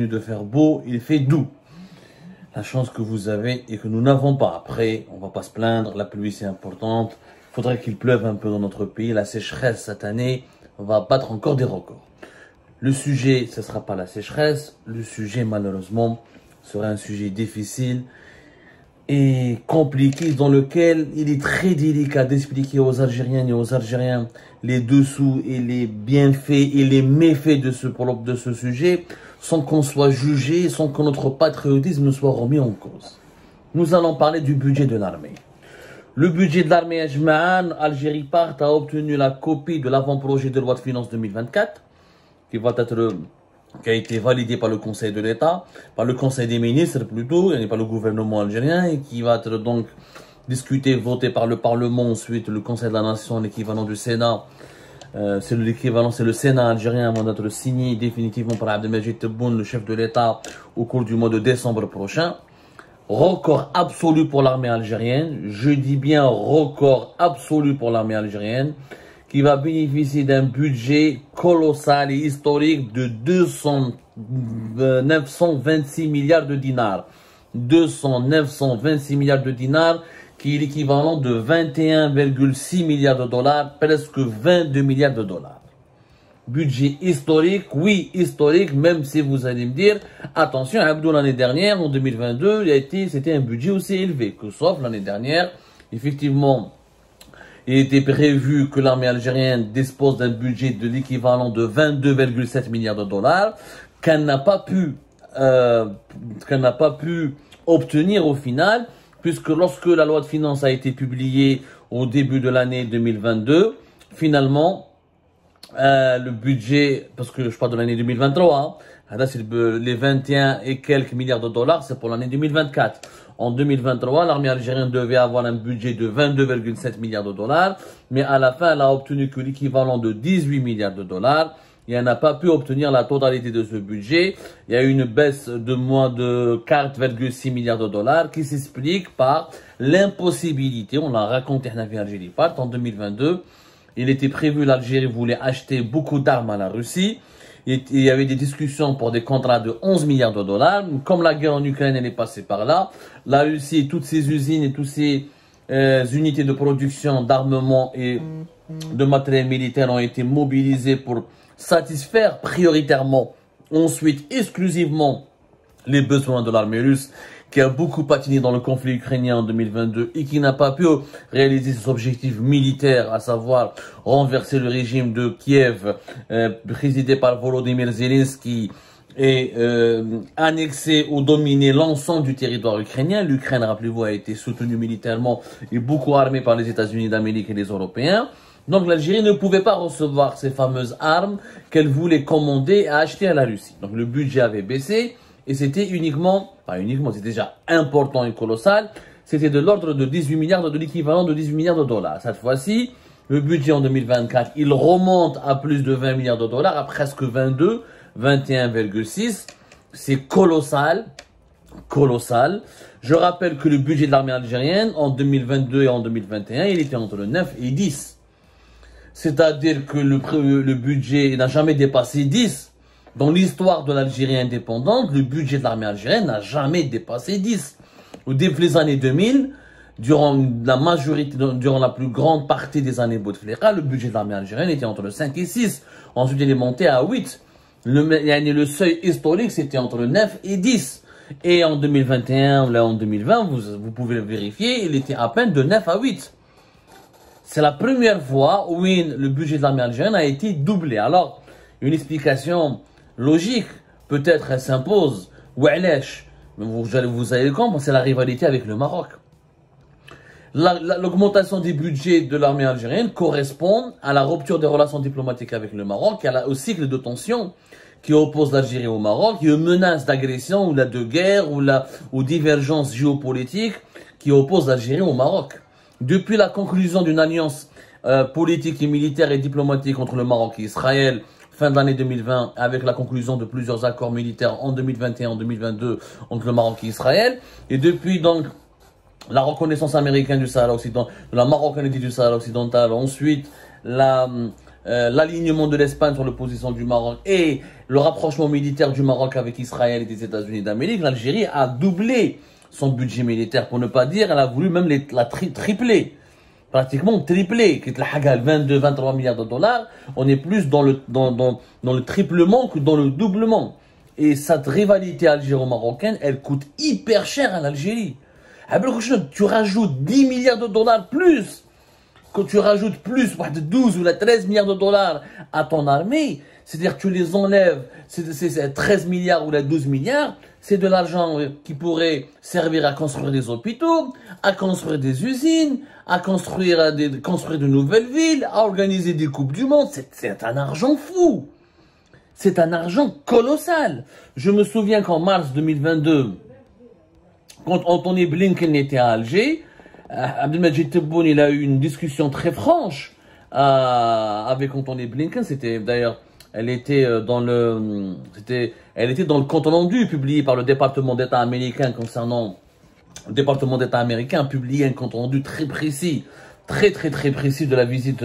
continue de faire beau, il fait doux. La chance que vous avez et que nous n'avons pas. Après, on va pas se plaindre, la pluie c'est importante. Il faudrait qu'il pleuve un peu dans notre pays. La sécheresse cette année va battre encore des records. Le sujet, ce ne sera pas la sécheresse. Le sujet, malheureusement, sera un sujet difficile et compliqué dans lequel il est très délicat d'expliquer aux Algériennes et aux Algériens les dessous et les bienfaits et les méfaits de ce sujet sans qu'on soit jugé, sans que notre patriotisme ne soit remis en cause. Nous allons parler du budget de l'armée. Le budget de l'armée Ajma'an, Algérie Part a obtenu la copie de l'avant-projet de loi de finances 2024 qui a été validé par le Conseil de l'État, par le Conseil des ministres plutôt, et pas le gouvernement algérien, et qui va être donc discuté, voté par le Parlement, ensuite le Conseil de la Nation, l'équivalent du Sénat. C'est le Sénat algérien avant d'être signé définitivement par Abdelmajid Tebboune, le chef de l'État, au cours du mois de décembre prochain. Record absolu pour l'armée algérienne, je dis bien record absolu pour l'armée algérienne, qui va bénéficier d'un budget colossal et historique de 926 milliards de dinars. 926 milliards de dinars, qui est l'équivalent de 21,6 milliards de dollars, presque 22 milliards de dollars. Budget historique, oui, historique, même si vous allez me dire, attention, Abdou, l'année dernière, en 2022, c'était un budget aussi élevé, que sauf l'année dernière, effectivement, il était prévu que l'armée algérienne dispose d'un budget de l'équivalent de 22,7 milliards de dollars, qu'elle n'a pas pu obtenir au final, puisque lorsque la loi de finances a été publiée au début de l'année 2022, finalement, le budget, parce que je parle de l'année 2023, les 21 et quelques milliards de dollars, c'est pour l'année 2024. En 2023, l'armée algérienne devait avoir un budget de 22,7 milliards de dollars, mais à la fin, elle a obtenu que l'équivalent de 18 milliards de dollars, et elle n'a pas pu obtenir la totalité de ce budget. Il y a eu une baisse de moins de 4,6 milliards de dollars qui s'explique par l'impossibilité, on l'a raconté en Algérie Part en 2022, il était prévu, l'Algérie voulait acheter beaucoup d'armes à la Russie. Il y avait des discussions pour des contrats de 11 milliards de dollars. Comme la guerre en Ukraine, elle est passée par là. La Russie, toutes ses usines et toutes ses unités de production d'armement et de matériel militaire ont été mobilisées pour satisfaire prioritairement, ensuite exclusivement, les besoins de l'armée russe, qui a beaucoup patiné dans le conflit ukrainien en 2022 et qui n'a pas pu réaliser ses objectifs militaires, à savoir renverser le régime de Kiev, présidé par Volodymyr Zelensky, et annexer ou dominer l'ensemble du territoire ukrainien. L'Ukraine, rappelez-vous, a été soutenue militairement et beaucoup armée par les États-Unis d'Amérique et les Européens. Donc l'Algérie ne pouvait pas recevoir ces fameuses armes qu'elle voulait commander et acheter à la Russie. Donc le budget avait baissé. Et c'était pas uniquement, c'était déjà important et colossal. C'était de l'ordre de 18 milliards, de l'équivalent de 18 milliards de dollars. Cette fois-ci, le budget en 2024, il remonte à plus de 20 milliards de dollars, à presque 22, 21,6. C'est colossal, colossal. Je rappelle que le budget de l'armée algérienne, en 2022 et en 2021, il était entre 9 et 10. C'est-à-dire que le budget n'a jamais dépassé 10. Dans l'histoire de l'Algérie indépendante, le budget de l'armée algérienne n'a jamais dépassé 10. Au début des années 2000, durant la plus grande partie des années Bouteflika, le budget de l'armée algérienne était entre 5 et 6. Ensuite, il est monté à 8. Le seuil historique, c'était entre 9 et 10. Et en 2021, là en 2020, vous pouvez le vérifier, il était à peine de 9 à 8. C'est la première fois où le budget de l'armée algérienne a été doublé. Alors, une explication logique, peut-être elle s'impose, ou elle vous allez comprendre, c'est la rivalité avec le Maroc. L'augmentation des budgets de l'armée algérienne correspond à la rupture des relations diplomatiques avec le Maroc, au cycle de tension qui oppose l'Algérie au Maroc, qui menace d'agression ou de guerre ou divergences géopolitiques qui oppose l'Algérie au Maroc. Depuis la conclusion d'une alliance politique et militaire et diplomatique entre le Maroc et Israël, fin de l'année 2020, avec la conclusion de plusieurs accords militaires en 2021 et en 2022 entre le Maroc et Israël. Et depuis donc la reconnaissance américaine du Sahara occidental, de la marocanité du Sahara occidental, ensuite l'alignement de l'Espagne sur l'opposition du Maroc et le rapprochement militaire du Maroc avec Israël et des États-Unis d'Amérique, l'Algérie a doublé son budget militaire, pour ne pas dire, elle a voulu même la tripler. Pratiquement triplé, qui est la 22-23 milliards de dollars, on est plus dans le triplement que dans le doublement. Et cette rivalité algéro-marocaine, elle coûte hyper cher à l'Algérie. Tu rajoutes 10 milliards de dollars plus, quand tu rajoutes plus, 12 ou 13 milliards de dollars à ton armée, c'est-à-dire que tu les enlèves, c'est 13 milliards ou 12 milliards, c'est de l'argent qui pourrait servir à construire des hôpitaux, à construire des usines, à construire de nouvelles villes, à organiser des coupes du monde. C'est un argent fou. C'est un argent colossal. Je me souviens qu'en mars 2022, quand Anthony Blinken était à Alger, Abdelmadjid Tebboune, il a eu une discussion très franche avec Anthony Blinken. C'était d'ailleurs, elle était dans le compte rendu publié par le département d'État américain concernant le département d'État américain a publié un compte rendu très précis, très précis de la visite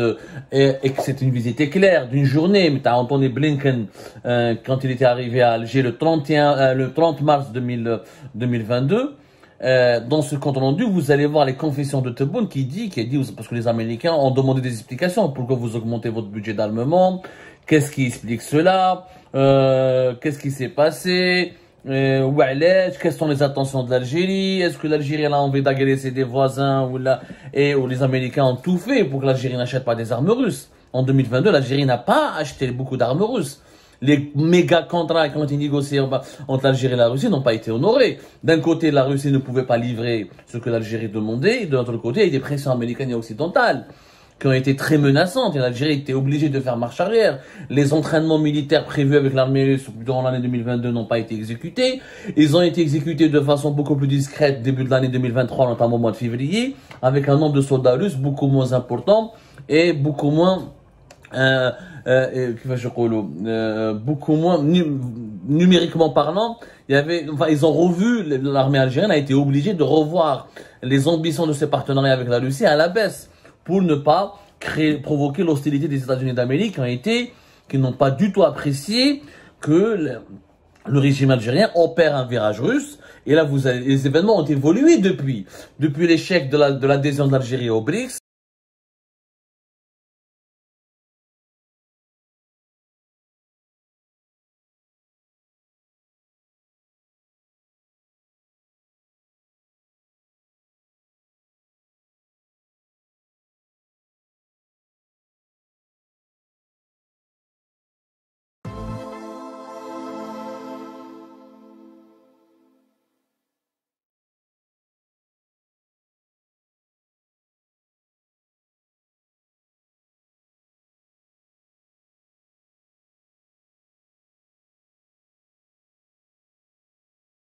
et que c'est une visite éclair d'une journée. Mais t'as Anthony Blinken quand il était arrivé à Alger le 30 mars 2022. Dans ce compte rendu, vous allez voir les confessions de Tebboune qui dit, parce que les Américains ont demandé des explications. Pourquoi vous augmentez votre budget d'armement? Qu'est-ce qui explique cela? Qu'est-ce qui s'est passé? Quelles sont les intentions de l'Algérie? Est-ce que l'Algérie a envie d'agresser des voisins ou les Américains ont tout fait pour que l'Algérie n'achète pas des armes russes? En 2022, l'Algérie n'a pas acheté beaucoup d'armes russes. Les méga contrats qui ont été négociés entre l'Algérie et la Russie n'ont pas été honorés. D'un côté, la Russie ne pouvait pas livrer ce que l'Algérie demandait. Et de l'autre côté, il y a des pressions américaines et occidentales qui ont été très menaçantes. Et l'Algérie était obligée de faire marche arrière. Les entraînements militaires prévus avec l'armée russe durant l'année 2022 n'ont pas été exécutés. Ils ont été exécutés de façon beaucoup plus discrète début de l'année 2023, notamment au mois de février, avec un nombre de soldats russes beaucoup moins important et beaucoup moins beaucoup moins numériquement parlant. Ils ont revu, l'armée algérienne a été obligée de revoir les ambitions de ses partenariats avec la Russie à la baisse pour ne pas provoquer l'hostilité des États-Unis d'Amérique qui n'ont pas du tout apprécié que le régime algérien opère un virage russe. Et là, les événements ont évolué depuis l'échec de l'adhésion de l'Algérie au BRICS.